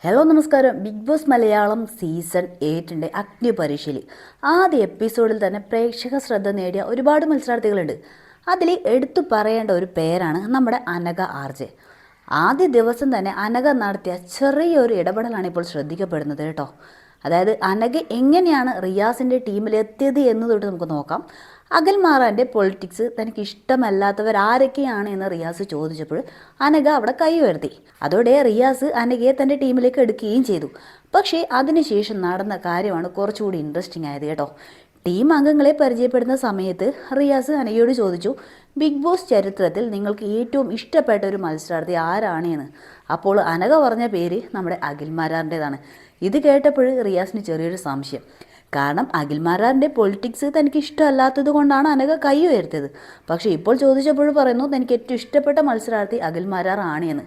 Hello നമസ്കാരം. Big boss Malayalam season 8ൻ്റെ അഗ്നി പരീക്ഷയിൽ ആദ്യ എപ്പിസോഡിൽ തന്നെ പ്രേക്ഷക ശ്രദ്ധ നേടിയ ഒരുപാട് മത്സരാർത്ഥികളുണ്ട്. അതിൽ എടുത്തു പറയേണ്ട ഒരു പേരാണ് നമ്മുടെ അനഘ ആർജെ. ആദ്യ ദിവസം തന്നെ അനഘ നടത്തിയ ചെറിയൊരു ഇടപെടലാണ് ഇപ്പോൾ ശ്രദ്ധിക്കപ്പെടുന്നത് കേട്ടോ. അതായത് അനഘ എങ്ങനെയാണ് റിയാസിൻ്റെ ടീമിലെത്തിയത് എന്ന് തൊട്ട് നമുക്ക് നോക്കാം. അഖിൽമാരാൻ്റെ പൊളിറ്റിക്സ് തനിക്ക് ഇഷ്ടമല്ലാത്തവരാരൊക്കെയാണ് എന്ന് റിയാസ് ചോദിച്ചപ്പോൾ അനഘ അവിടെ കൈ ഉയർത്തി. അതോടെ റിയാസ് അനഘയെ തൻ്റെ ടീമിലേക്ക് എടുക്കുകയും ചെയ്തു. പക്ഷേ അതിനുശേഷം നടന്ന കാര്യമാണ് കുറച്ചുകൂടി ഇൻട്രസ്റ്റിംഗ് ആയത് കേട്ടോ. ടീം അംഗങ്ങളെ പരിചയപ്പെടുന്ന സമയത്ത് റിയാസ് അനഘയോട് ചോദിച്ചു, ബിഗ് ബോസ് ചരിത്രത്തിൽ നിങ്ങൾക്ക് ഏറ്റവും ഇഷ്ടപ്പെട്ട ഒരു മത്സരാർത്ഥി ആരാണ് എന്ന്. അപ്പോൾ അനഘ പറഞ്ഞ പേര് നമ്മുടെ അഖിൽമാരാറിൻ്റെതാണ്. ഇത് കേട്ടപ്പോൾ റിയാസിന് ചെറിയൊരു സംശയം. കാരണം അഖിൽമാരാറിൻ്റെ പൊളിറ്റിക്സ് തനിക്ക് ഇഷ്ടമല്ലാത്തത് കൊണ്ടാണ് അനഘ കൈ ഉയർത്തിയത്. പക്ഷേ ഇപ്പോൾ ചോദിച്ചപ്പോൾ പറയുന്നു തനിക്ക് ഏറ്റവും ഇഷ്ടപ്പെട്ട മത്സരാർത്ഥി അഖിൽമാരാർ ആണ് എന്ന്.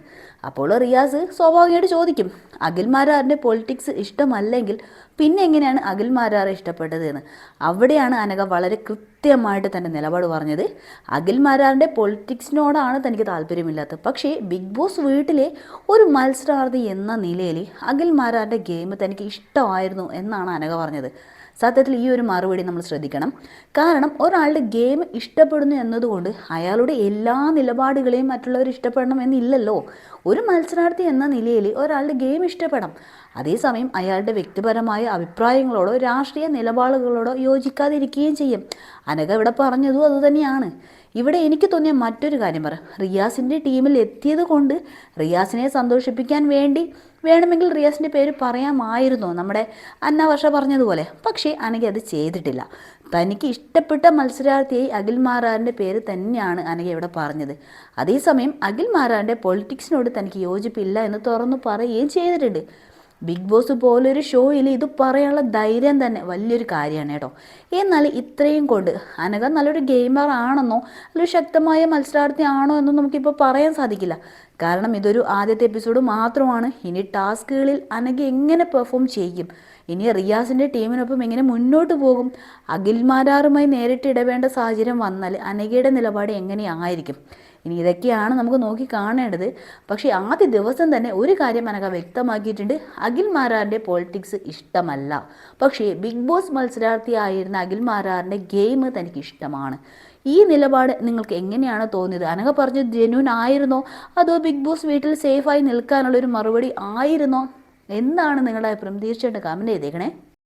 അപ്പോൾ റിയാസ് സ്വാഭാവികമായിട്ട് ചോദിക്കും, അഖിൽമാരാറിൻ്റെ പൊളിറ്റിക്സ് ഇഷ്ടമല്ലെങ്കിൽ പിന്നെ എങ്ങനെയാണ് അഖിൽമാരാറെ ഇഷ്ടപ്പെട്ടത് എന്ന്. അവിടെയാണ് അനഘ വളരെ കൃത്യമായിട്ട് തൻ്റെ നിലപാട് പറഞ്ഞത്. അഖിൽമാരാറിൻ്റെ പൊളിറ്റിക്സിനോടാണ് തനിക്ക് താല്പര്യമില്ലാത്തത്. പക്ഷേ ബിഗ് ബോസ് വീട്ടിലെ ഒരു മത്സരാർത്ഥി എന്ന നിലയിൽ അഖിൽമാരാറിൻ്റെ ഗെയിം തനിക്ക് ഇഷ്ടമായിരുന്നു എന്നാണ് അനഘ പറഞ്ഞത്. സത്യത്തിൽ ഈ ഒരു മറുപടി നമ്മൾ ശ്രദ്ധിക്കണം. കാരണം ഒരാളുടെ ഗെയിം ഇഷ്ടപ്പെടുന്നു എന്നതുകൊണ്ട് അയാളുടെ എല്ലാ നിലപാടുകളെയും മറ്റുള്ളവർ ഇഷ്ടപ്പെടണം എന്നില്ലല്ലോ. ഒരു മത്സരാർത്ഥി എന്ന നിലയിൽ ഒരാളുടെ ഗെയിം ഇഷ്ടപ്പെടാം. അതേസമയം അയാളുടെ വ്യക്തിപരമായ അഭിപ്രായങ്ങളോടോ രാഷ്ട്രീയ നിലപാടുകളോടോ യോജിക്കാതിരിക്കുകയും ചെയ്യും. അനഘ ഇവിടെ പറഞ്ഞതും അതുതന്നെയാണ്. ഇവിടെ എനിക്ക് തോന്നിയ മറ്റൊരു കാര്യം റിയാസിൻ്റെ ടീമിൽ എത്തിയത് കൊണ്ട് റിയാസിനെ സന്തോഷിപ്പിക്കാൻ വേണ്ടി വേണമെങ്കിൽ റിയാസിൻ്റെ പേര് പറയാമായിരുന്നു, നമ്മുടെ അന്നാവർഷ പറഞ്ഞതുപോലെ. പക്ഷേ അനഘ അത് ചെയ്തിട്ടില്ല. തനിക്ക് ഇഷ്ടപ്പെട്ട മത്സരാർത്ഥിയായി അഖിൽമാരാറിൻ്റെ പേര് തന്നെയാണ് അനഘ ഇവിടെ പറഞ്ഞത്. അതേസമയം അഖിൽമാരാറിൻ്റെ പൊളിറ്റിക്സിനോട് തനിക്ക് യോജിപ്പില്ല എന്ന് തുറന്നു പറയുകയും ചെയ്തിട്ടുണ്ട്. ബിഗ് ബോസ് പോലൊരു ഷോയിൽ ഇത് പറയാനുള്ള ധൈര്യം തന്നെ വലിയൊരു കാര്യമാണ് കേട്ടോ. എന്നാൽ ഇത്രയും കൊണ്ട് അനഘ നല്ലൊരു ഗെയിമർ ആണെന്നോ നല്ലൊരു ശക്തമായ മത്സരാർത്ഥി ആണോ എന്നോ നമുക്കിപ്പോൾ പറയാൻ സാധിക്കില്ല. കാരണം ഇതൊരു ആദ്യത്തെ എപ്പിസോഡ് മാത്രമാണ്. ഇനി ടാസ്കുകളിൽ അനഘ എങ്ങനെ പെർഫോം ചെയ്യും, ഇനി റിയാസിൻ്റെ ടീമിനൊപ്പം എങ്ങനെ മുന്നോട്ട് പോകും, അഖിൽമാരാറുമായി നേരിട്ട് ഇടപെടേണ്ട സാഹചര്യം വന്നാൽ അനഘയുടെ നിലപാട് എങ്ങനെയായിരിക്കും, ഇനി ഇതൊക്കെയാണ് നമുക്ക് നോക്കി കാണേണ്ടത്. പക്ഷേ ആദ്യ ദിവസം തന്നെ ഒരു കാര്യം അനഘ വ്യക്തമാക്കിയിട്ടുണ്ട്, അഖിൽമാരാറിൻ്റെ പൊളിറ്റിക്സ് ഇഷ്ടമല്ല. പക്ഷേ ബിഗ് ബോസ് മത്സരാർത്ഥിയായിരുന്ന അഖിൽമാരാറിൻ്റെ ഗെയിം തനിക്ക് ഇഷ്ടമാണ്. ഈ നിലപാട് നിങ്ങൾക്ക് എങ്ങനെയാണ് തോന്നിയത്? അനഘ പറഞ്ഞത് ജെന്യൂൻ ആയിരുന്നോ, അതോ ബിഗ് ബോസ് വീട്ടിൽ സേഫായി നിൽക്കാനുള്ളൊരു മറുപടി ആയിരുന്നോ? എന്താണ് നിങ്ങളുടെ അഭിപ്രായം? തീർച്ചയായിട്ടും കമൻറ്റ് ചെയ്തേക്കണേ.